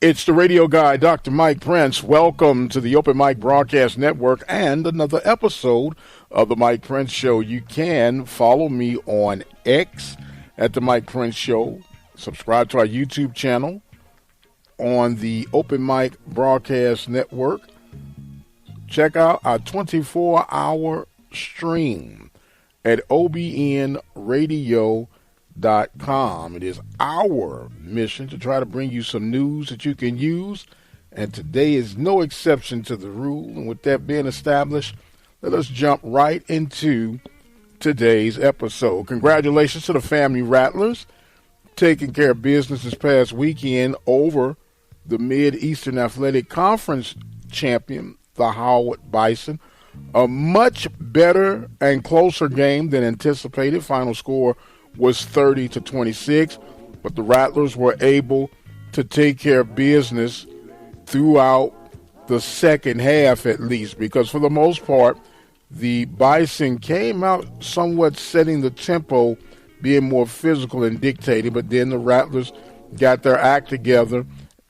It's the radio guy, Dr. Mike Prince. Welcome to the Open Mic Broadcast Network and another episode of the Mike Prince Show. You can follow me on X at the Mike Prince Show. Subscribe to our YouTube channel on the Open Mic Broadcast Network. Check out our 24-hour stream at obnradio.com. It is our mission to try to bring you some news that you can use, and today is no exception to the rule. And with that being established, let us jump right into today's episode. Congratulations to the FAMU Rattlers taking care of business this past weekend over the Mid-Eastern Athletic Conference champion, the Howard Bison. A much better and closer game than anticipated. Final score was 30-26, but the Rattlers were able to take care of business throughout the second half at least, because for the most part, the Bison came out somewhat setting the tempo, being more physical and dictating, but then the Rattlers got their act together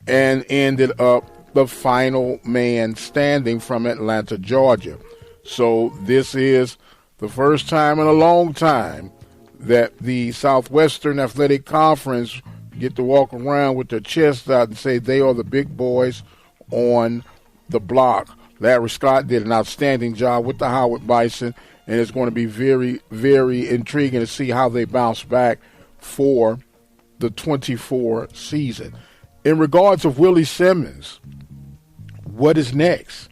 and ended up the final man standing from Atlanta, Georgia. So this is the first time in a long time that the Southwestern Athletic Conference get to walk around with their chest out and say they are the big boys on the block. Larry Scott did an outstanding job with the Howard Bison, and it's going to be very, very intriguing to see how they bounce back for the 24 season. In regards of Willie Simmons, what is next?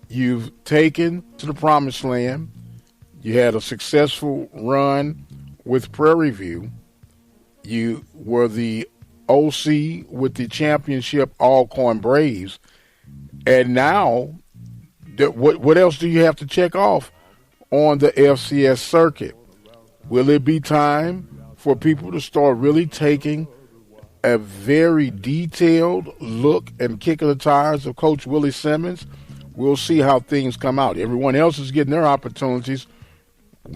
You've taken to the promised land. You had a successful run with Prairie View. You were the OC with the championship Alcorn Braves. And now, what else do you have to check off on the FCS circuit? Will it be time for people to start really taking a very detailed look and kick of the tires of Coach Willie Simmons? We'll see how things come out. Everyone else is getting their opportunities.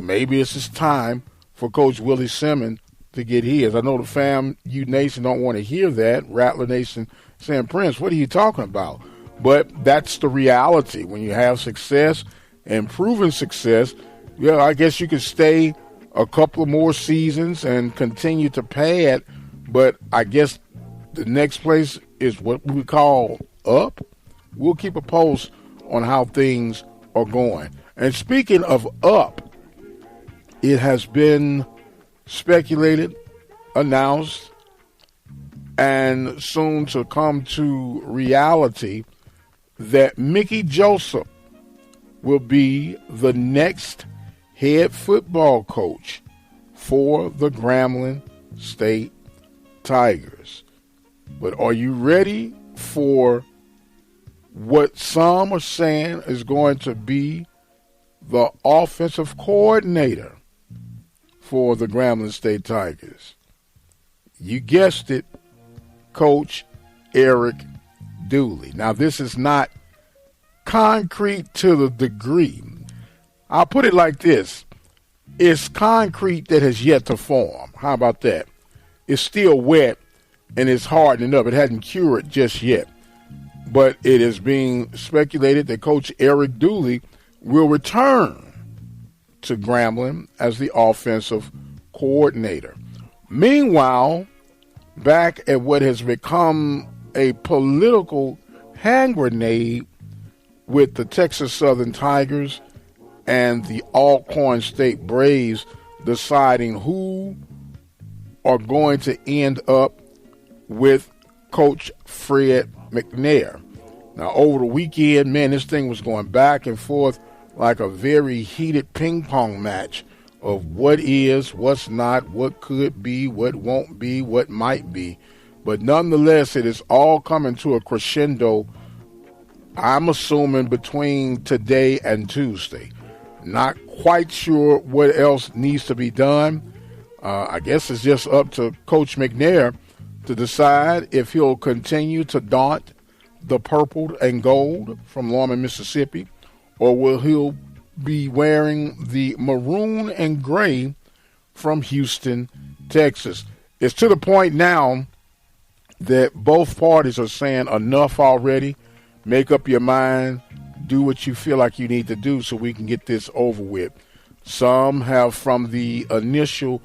Maybe it's just time for Coach Willie Simmons to get his. I know the FAMU Nation don't want to hear that. Rattler Nation saying, Prince, what are you talking about? But that's the reality. When you have success and proven success, yeah, I guess you could stay a couple of more seasons and continue to pad. But I guess the next place is what we call up. We'll keep a pulse on how things are going. And speaking of up, it has been speculated, announced, and soon to come to reality that Mickey Joseph will be the next head football coach for the Grambling State Tigers. But are you ready for what some are saying is going to be the offensive coordinator for the Grambling State Tigers? You guessed it, Coach Eric Dooley. Now, this is not concrete to the degree. I'll put it like this. It's concrete that has yet to form. How about that? It's still wet and it's hardening up. It hasn't cured just yet. But it is being speculated that Coach Eric Dooley will return to Grambling as the offensive coordinator. Meanwhile, back at what has become a political hand grenade with the Texas Southern Tigers and the Alcorn State Braves deciding who are going to end up with Coach Fred McNair. Now, over the weekend, man, this thing was going back and forth like a very heated ping pong match of what is, what's not, what could be, what won't be, what might be. But nonetheless, it is all coming to a crescendo, I'm assuming, between today and Tuesday. Not quite sure what else needs to be done. I guess it's just up to Coach McNair to decide if he'll continue to daunt the purple and gold from Lorman, Mississippi, or will he be wearing the maroon and gray from Houston, Texas. It's to the point now that both parties are saying enough already. Make up your mind. Do what you feel like you need to do so we can get this over with. Some have, from the initial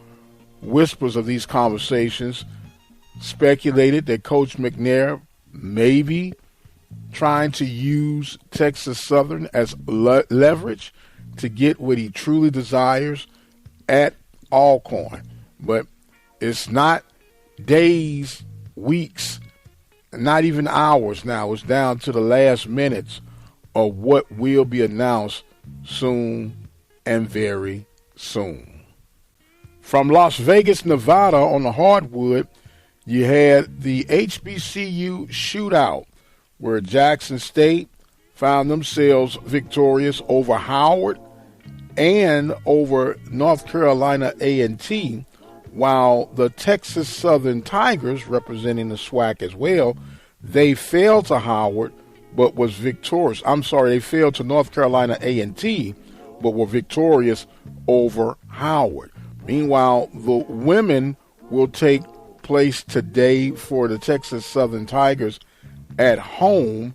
whispers of these conversations, speculated that Coach McNair may be trying to use Texas Southern as leverage to get what he truly desires at Alcorn. But it's not days, weeks, not even hours now. It's down to the last minutes of what will be announced soon and very soon. From Las Vegas, Nevada, on the hardwood, you had the HBCU shootout, where Jackson State found themselves victorious over Howard and over North Carolina A&T, while the Texas Southern Tigers, representing the SWAC as well, they fell to Howard but was victorious. They fell to North Carolina A&T but were victorious over Howard. Meanwhile, the women will take place today for the Texas Southern Tigers at home,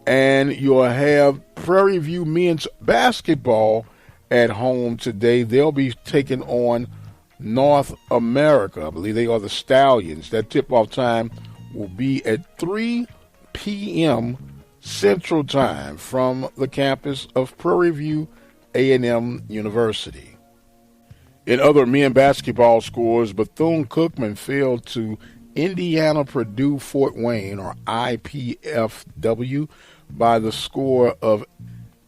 and you'll have Prairie View men's basketball at home today. They'll be taking on North America. I believe they are the Stallions. That tip-off time will be at 3 p.m. Central Time from the campus of Prairie View A&M University. In other men basketball scores, Bethune-Cookman fell to Indiana Purdue Fort Wayne, or IPFW, by the score of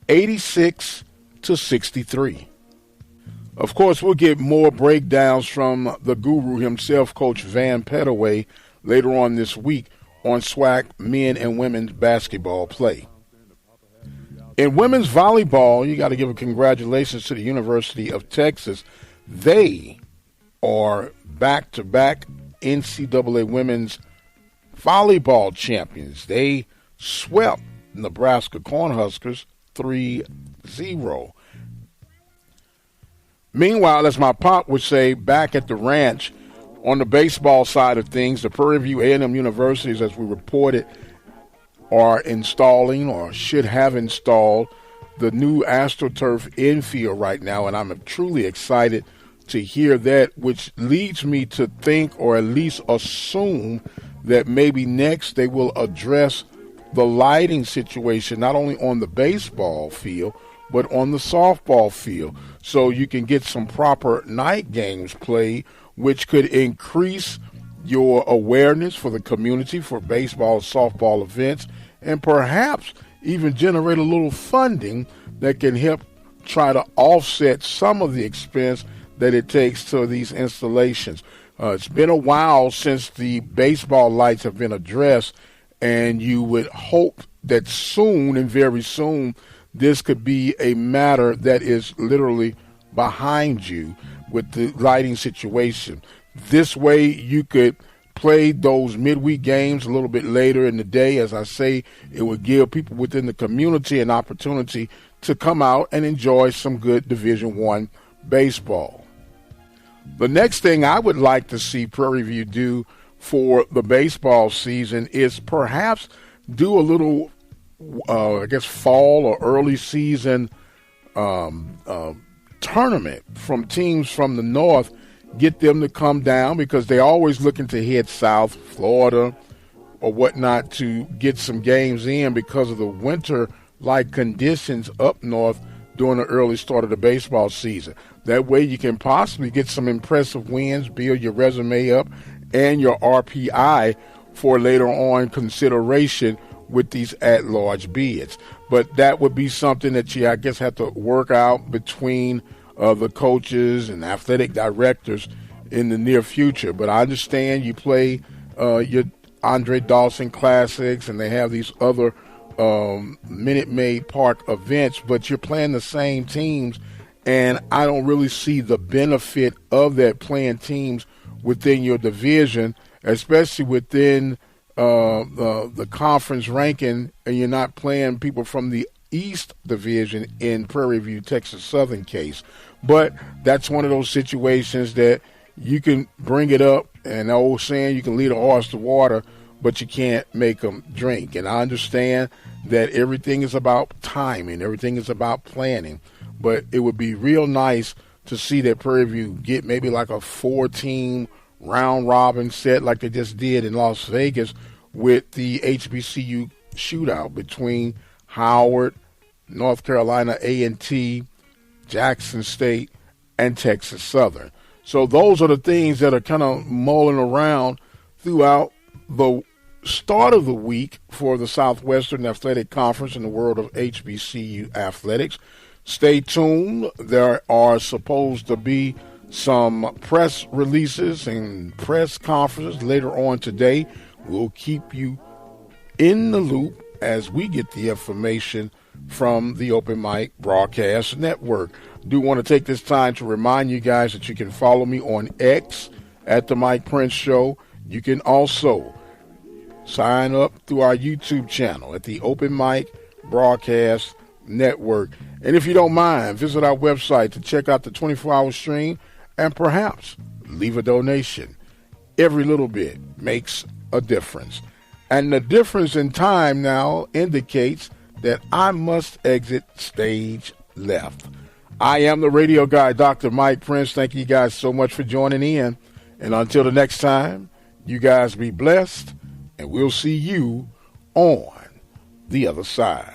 86-63. Of course, we'll get more breakdowns from the guru himself, Coach Van Pettaway, later on this week on SWAC men and women's basketball play. In women's volleyball, you got to give a congratulations to the University of Texas. They are back-to-back NCAA women's volleyball champions. They swept Nebraska Cornhuskers 3-0. Meanwhile, as my pop would say, back at the ranch, on the baseball side of things, the Prairie View A&M universities, as we reported, are installing or should have installed the new AstroTurf infield right now, and I'm truly excited to hear that, which leads me to think, or at least assume, that maybe next they will address the lighting situation, not only on the baseball field, but on the softball field, so you can get some proper night games played, which could increase your awareness for the community for baseball and softball events, and perhaps even generate a little funding that can help try to offset some of the expense that it takes to these installations. It's been a while since the baseball lights have been addressed, and you would hope that soon and very soon this could be a matter that is literally behind you with the lighting situation. This way you could play those midweek games a little bit later in the day. As I say, it would give people within the community an opportunity to come out and enjoy some good Division I baseball. The next thing I would like to see Prairie View do for the baseball season is perhaps do a little, fall or early season tournament from teams from the north, get them to come down, because they're always looking to head south, Florida or whatnot, to get some games in because of the winter-like conditions up north during the early start of the baseball season. That way you can possibly get some impressive wins, build your resume up, and your RPI for later on consideration with these at-large bids. But that would be something that you, I guess, have to work out between the coaches and athletic directors in the near future. But I understand you play your Andre Dawson Classics, and they have these other Minute Maid Park events, but you're playing the same teams, and I don't really see the benefit of that, playing teams within your division, especially within the conference ranking, and you're not playing people from the East Division in Prairie View, Texas Southern case. But that's one of those situations that you can bring it up, and the old saying, you can lead a horse to water, but you can't make them drink. And I understand that everything is about timing, everything is about planning, but it would be real nice to see that Prairie View get maybe like a 4-team round robin set like they just did in Las Vegas with the HBCU shootout between Howard, North Carolina A&T, Jackson State, and Texas Southern. So those are the things that are kind of mulling around throughout the start of the week for the Southwestern Athletic Conference in the world of HBCU Athletics. Stay tuned. There are supposed to be some press releases and press conferences later on today. We'll keep you in the loop as we get the information from the Open Mic Broadcast Network. Do want to take this time to remind you guys that you can follow me on X at The Mike Prince Show. You can also sign up through our YouTube channel at the Open Mic Broadcast Network. And if you don't mind, visit our website to check out the 24-hour stream and perhaps leave a donation. Every little bit makes a difference. And the difference in time now indicates that I must exit stage left. I am the radio guy, Dr. Mike Prince. Thank you guys so much for joining in. And until the next time, you guys be blessed, and we'll see you on the other side.